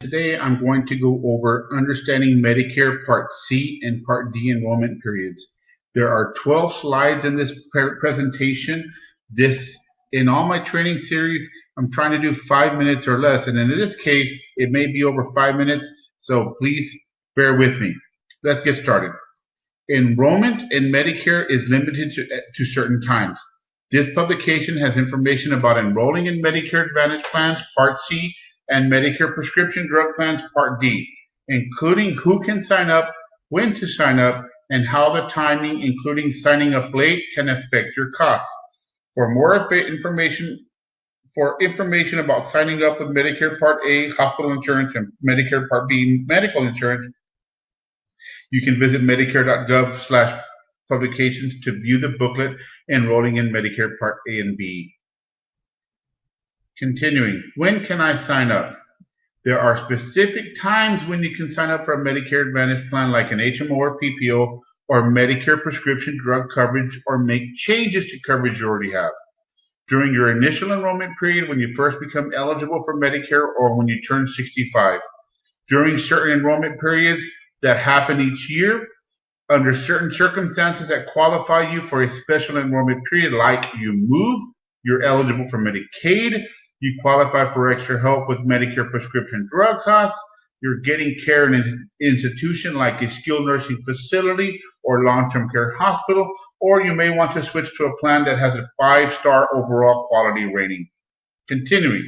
Today I'm going to go over understanding Medicare Part C and Part D enrollment periods. There are 12 slides in this presentation. In all my training series, I'm trying to do 5 minutes or less, and in this case, it may be over 5 minutes, so please bear with me. Let's get started. Enrollment in Medicare is limited to certain times. This publication has information about enrolling in Medicare Advantage plans Part C and Medicare prescription drug plans Part D, including who can sign up, when to sign up, and how the timing, including signing up late, can affect your costs. For more information about signing up with Medicare Part A hospital insurance and Medicare Part B medical insurance, you can visit medicare.gov/publications to view the booklet Enrolling in Medicare Part A and B. Continuing, when can I sign up? There are specific times when you can sign up for a Medicare Advantage plan like an HMO or PPO or Medicare prescription drug coverage, or make changes to coverage you already have. During your initial enrollment period, when you first become eligible for Medicare, or when you turn 65. During certain enrollment periods that happen each year, under certain circumstances that qualify you for a special enrollment period, like you move, you're eligible for Medicaid, you qualify for extra help with Medicare prescription drug costs, you're getting care in an institution like a skilled nursing facility or long-term care hospital, or you may want to switch to a plan that has a 5-star overall quality rating. Continuing.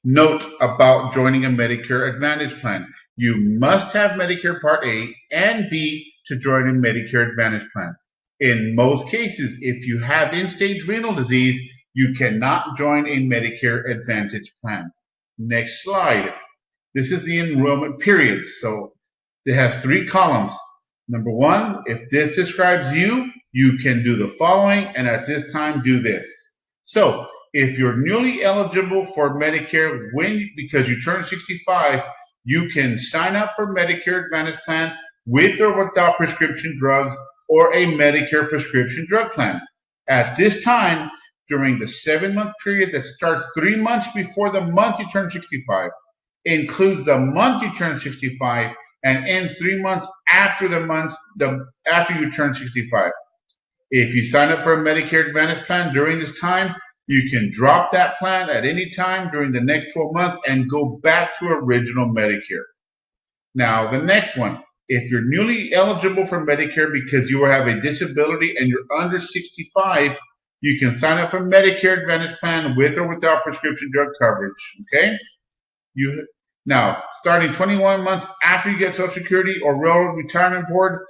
Note about joining a Medicare Advantage plan. You must have Medicare Part A and B to join a Medicare Advantage plan. In most cases, if you have end-stage renal disease, you cannot join a Medicare Advantage plan. Next slide. This is the enrollment period. So it has 3 columns. Number 1, if this describes you, you can do the following, and at this time do this. So if you're newly eligible for Medicare because you turn 65, you can sign up for Medicare Advantage plan with or without prescription drugs, or a Medicare prescription drug plan. At this time, during the 7-month period that starts 3 months before the month you turn 65, includes the month you turn 65, and ends 3 months after after you turn 65. If you sign up for a Medicare Advantage plan during this time, you can drop that plan at any time during the next 12 months and go back to original Medicare. Now, the next one, if you're newly eligible for Medicare because you have a disability and you're under 65, you can sign up for Medicare Advantage plan with or without prescription drug coverage, okay? Now, starting 21 months after you get Social Security or Railroad Retirement Board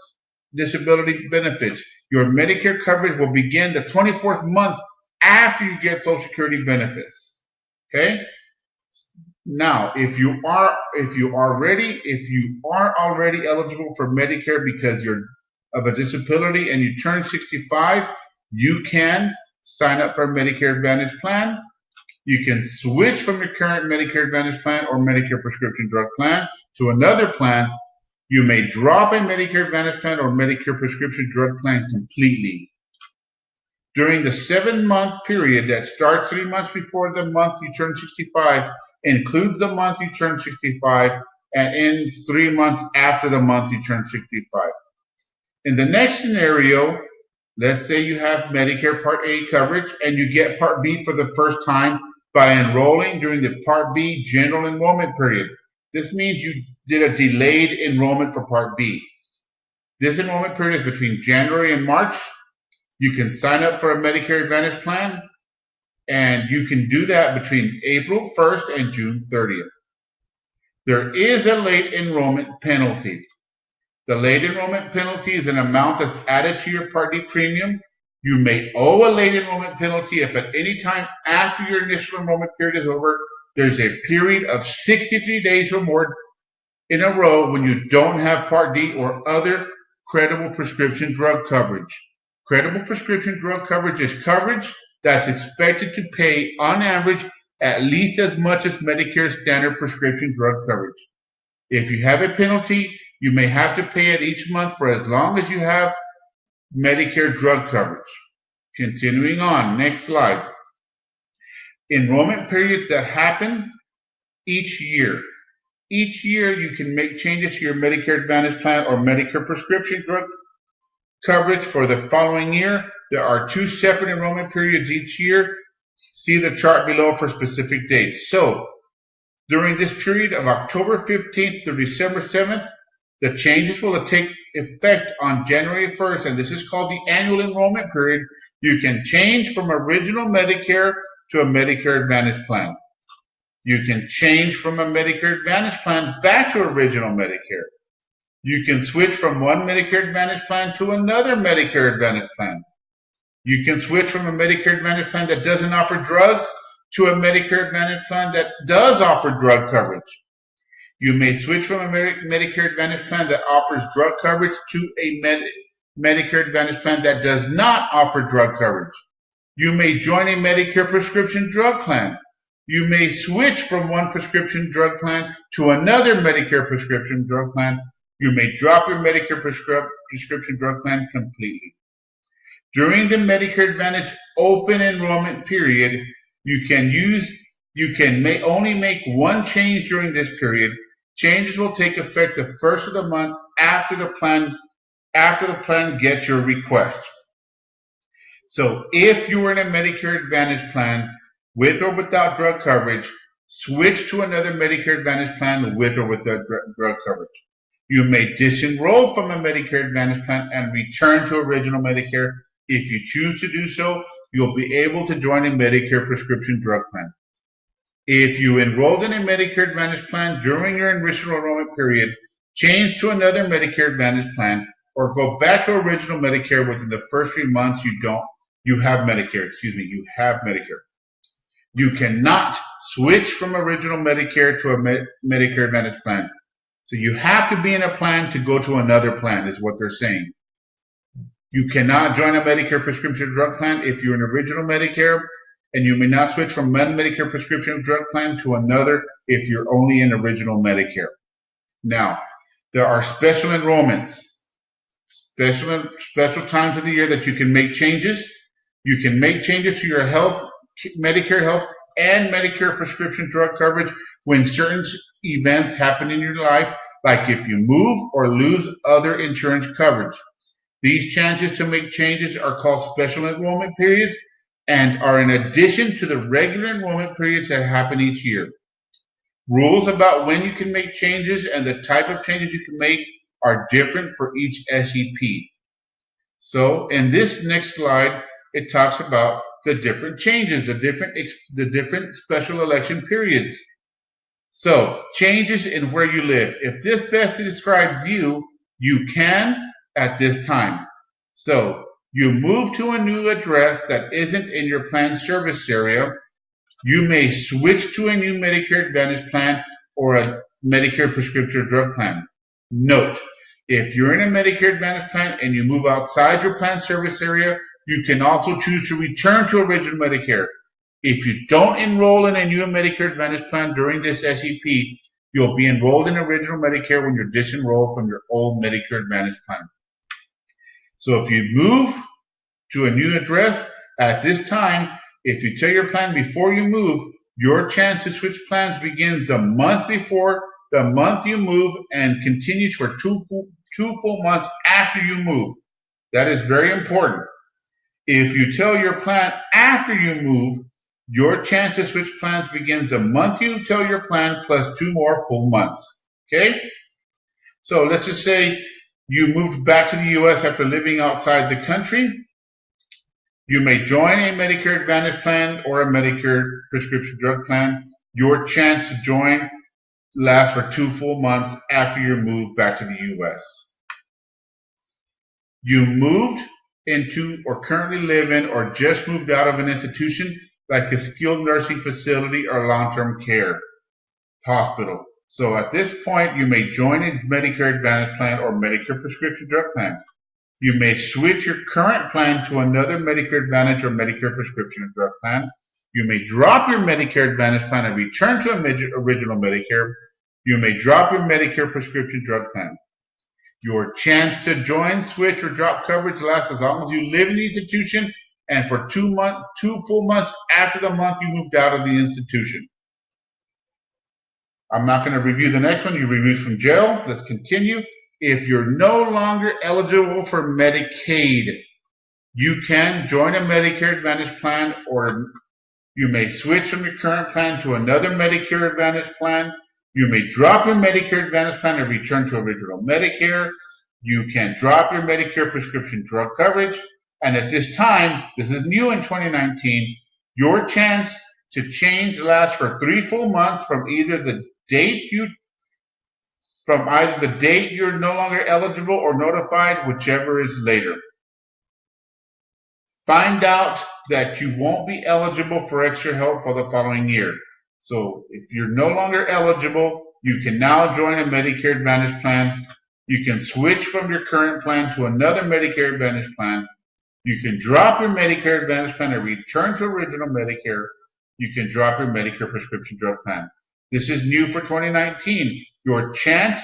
disability benefits, your Medicare coverage will begin the 24th month after you get Social Security benefits. Okay? Now, if you are already eligible for Medicare because you're of a disability and you turn 65, you can sign up for a Medicare Advantage plan. You can switch from your current Medicare Advantage plan or Medicare prescription drug plan to another plan. You may drop a Medicare Advantage plan or Medicare prescription drug plan completely. During the 7-month period that starts 3 months before the month you turn 65, includes the month you turn 65, and ends 3 months after the month you turn 65. In the next scenario, let's say you have Medicare Part A coverage and you get Part B for the first time by enrolling during the Part B general enrollment period. This means you did a delayed enrollment for Part B. This enrollment period is between January and March. You can sign up for a Medicare Advantage plan, and you can do that between April 1st and June 30th. There is a late enrollment penalty. The late enrollment penalty is an amount that's added to your Part D premium. You may owe a late enrollment penalty if at any time after your initial enrollment period is over, there's a period of 63 days or more in a row when you don't have Part D or other credible prescription drug coverage. Credible prescription drug coverage is coverage that's expected to pay, on average, at least as much as Medicare's standard prescription drug coverage. If you have a penalty, you may have to pay it each month for as long as you have Medicare drug coverage. Continuing on, next slide. Enrollment periods that happen each year. Each year, you can make changes to your Medicare Advantage plan or Medicare prescription drug coverage for the following year. There are 2 separate enrollment periods each year. See the chart below for specific dates. So, during this period of October 15th through December 7th, the changes will take effect on January 1st, and this is called the annual enrollment period. You can change from original Medicare to a Medicare Advantage plan. You can change from a Medicare Advantage plan back to original Medicare. You can switch from one Medicare Advantage plan to another Medicare Advantage plan. You can switch from a Medicare Advantage plan that doesn't offer drugs to a Medicare Advantage plan that does offer drug coverage. You may switch from a Medicare Advantage plan that offers drug coverage to a Medicare Advantage plan that does not offer drug coverage. You may join a Medicare prescription drug plan. You may switch from one prescription drug plan to another Medicare prescription drug plan. You may drop your Medicare prescription drug plan completely. During the Medicare Advantage open enrollment period, you can only make one change during this period. Changes will take effect the first of the month after the plan gets your request. So if you are in a Medicare Advantage plan with or without drug coverage, switch to another Medicare Advantage plan with or without drug coverage. You may disenroll from a Medicare Advantage plan and return to original Medicare. If you choose to do so, you'll be able to join a Medicare prescription drug plan. If you enrolled in a Medicare Advantage plan during your original enrollment period, change to another Medicare Advantage plan, or go back to original Medicare within the first 3 months you have Medicare. You cannot switch from original Medicare to a Medicare Advantage plan. So you have to be in a plan to go to another plan, is what they're saying. You cannot join a Medicare prescription drug plan if you're in original Medicare, and you may not switch from one Medicare prescription drug plan to another if you're only in original Medicare. Now, there are special enrollments, special times of the year that you can make changes. You can make changes to your health, Medicare health, and Medicare prescription drug coverage when certain events happen in your life, like if you move or lose other insurance coverage. These chances to make changes are called special enrollment periods and are in addition to the regular enrollment periods that happen each year. Rules about when you can make changes and the type of changes you can make are different for each SEP. So in this next slide, it talks about the different changes, the different special election periods. So changes in where you live. If this best describes you, you can at this time. So you move to a new address that isn't in your planned service area. You may switch to a new Medicare Advantage plan or a Medicare prescription drug plan. Note, if you're in a Medicare Advantage plan and you move outside your planned service area, you can also choose to return to original Medicare. If you don't enroll in a new Medicare Advantage plan during this SEP, you'll be enrolled in original Medicare when you're disenrolled from your old Medicare Advantage plan. So if you move to a new address at this time, if you tell your plan before you move, your chance to switch plans begins the month before the month you move and continues for two full months after you move. That is very important. If you tell your plan after you move, your chance to switch plans begins the month you tell your plan plus 2 more full months. Okay? So let's just say you moved back to the U.S. after living outside the country. You may join a Medicare Advantage plan or a Medicare prescription drug plan. Your chance to join lasts for 2 full months after your move back to the U.S. You moved into or currently live in or just moved out of an institution like a skilled nursing facility or long-term care hospital. So at this point, you may join a Medicare Advantage plan or Medicare prescription drug plan. You may switch your current plan to another Medicare Advantage or Medicare prescription drug plan. You may drop your Medicare Advantage plan and return to original Medicare. You may drop your Medicare prescription drug plan. Your chance to join, switch, or drop coverage lasts as long as you live in the institution and for 2 full months after the month you moved out of the institution. I'm not going to review the next one. You reviewed from jail. Let's continue. If you're no longer eligible for Medicaid, you can join a Medicare Advantage plan, or you may switch from your current plan to another Medicare Advantage plan. You may drop your Medicare Advantage plan and return to original Medicare. You can drop your Medicare prescription drug coverage. And at this time, this is new in 2019, your chance to change lasts for 3 full months from either the date you're no longer eligible or notified, whichever is later. Find out that you won't be eligible for extra help for the following year. So if you're no longer eligible, you can now join a Medicare Advantage plan. You can switch from your current plan to another Medicare Advantage plan. You can drop your Medicare Advantage plan and return to original Medicare. You can drop your Medicare prescription drug plan. This is new for 2019. Your chance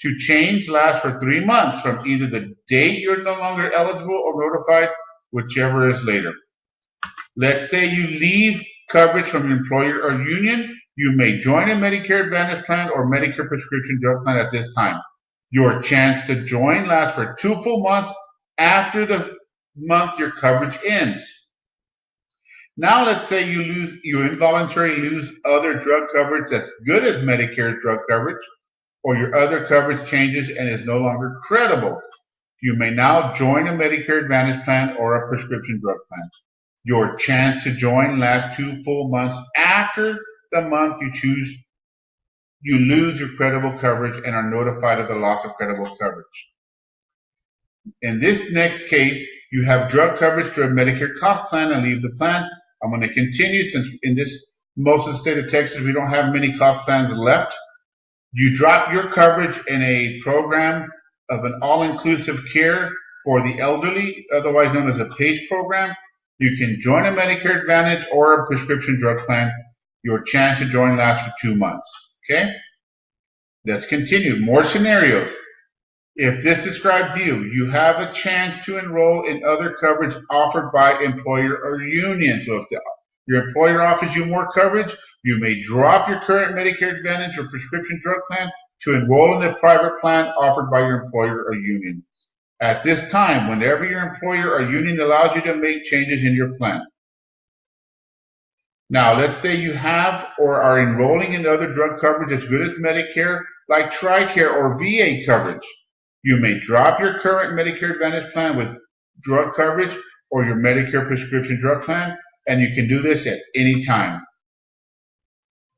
to change lasts for 3 months from either the date you're no longer eligible or notified, whichever is later. Let's say you leave coverage from your employer or union. You may join a Medicare Advantage plan or Medicare prescription drug plan at this time. Your chance to join lasts for 2 full months after the month your coverage ends. Now let's say you involuntarily lose other drug coverage that's good as Medicare drug coverage, or your other coverage changes and is no longer credible. You may now join a Medicare Advantage plan or a prescription drug plan. Your chance to join lasts 2 full months after the month you lose your credible coverage and are notified of the loss of credible coverage. In this next case, you have drug coverage through a Medicare cost plan and leave the plan. I'm going to continue since in most of the state of Texas, we don't have many cost plans left. You drop your coverage in a program of an all-inclusive care for the elderly, otherwise known as a PACE program. You can join a Medicare Advantage or a prescription drug plan. Your chance to join lasts for 2 months. Okay? Let's continue. More scenarios. If this describes you, you have a chance to enroll in other coverage offered by employer or union. So if your employer offers you more coverage, you may drop your current Medicare Advantage or prescription drug plan to enroll in the private plan offered by your employer or union. At this time, whenever your employer or union allows you to make changes in your plan. Now, let's say you have or are enrolling in other drug coverage as good as Medicare, like TRICARE or VA coverage. You may drop your current Medicare Advantage plan with drug coverage or your Medicare prescription drug plan, and you can do this at any time.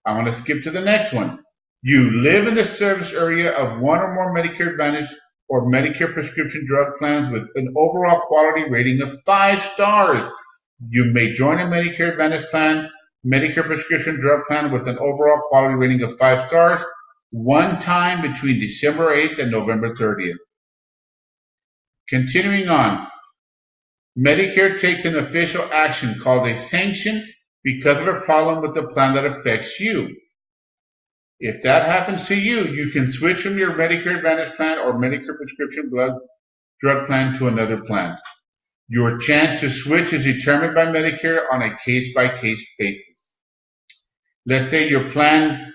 I want to skip to the next one. You live in the service area of one or more Medicare Advantage or Medicare prescription drug plans with an overall quality rating of 5 stars. You may join a Medicare Advantage plan, Medicare prescription drug plan with an overall quality rating of 5 stars, one time between December 8th and November 30th. Continuing on, Medicare takes an official action called a sanction because of a problem with the plan that affects you. If that happens to you, you can switch from your Medicare Advantage plan or Medicare prescription drug plan to another plan. Your chance to switch is determined by Medicare on a case-by-case basis. Let's say your plan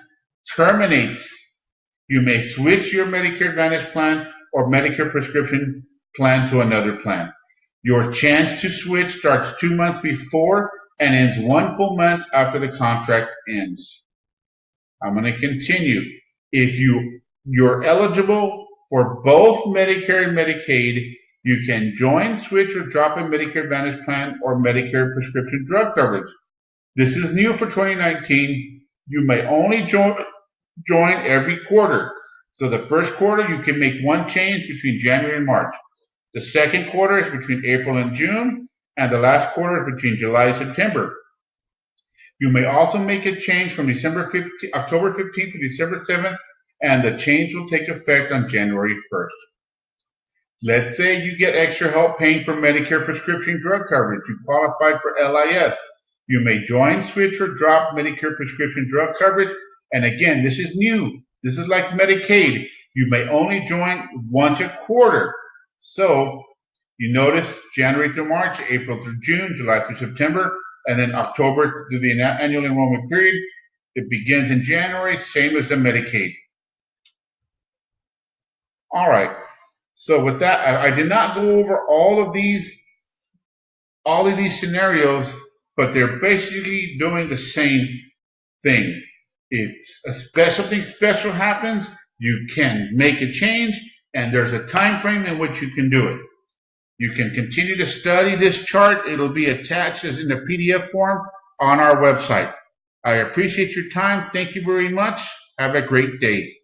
terminates. You may switch your Medicare Advantage plan or Medicare prescription plan to another plan. Your chance to switch starts 2 months before and ends 1 full month after the contract ends. I'm going to continue. If you're eligible for both Medicare and Medicaid, you can join, switch, or drop a Medicare Advantage plan or Medicare prescription drug coverage. This is new for 2019. You may only join every quarter. So the first quarter, you can make one change between January and March. The second quarter is between April and June, and the last quarter is between July and September. You may also make a change from October 15th to December 7th, and the change will take effect on January 1st. Let's say you get extra help paying for Medicare prescription drug coverage. You qualified for LIS. You may join, switch, or drop Medicare prescription drug coverage. And again, this is new. This is like Medicaid. You may only join once a quarter. So you notice January through March, April through June, July through September, and then October through the annual enrollment period. It begins in January, same as the Medicaid. All right. So with that, I did not go over all of these scenarios, but they're basically doing the same thing. If something special happens, you can make a change, and there's a time frame in which you can do it. You can continue to study this chart. It'll be attached in the PDF form on our website. I appreciate your time. Thank you very much. Have a great day.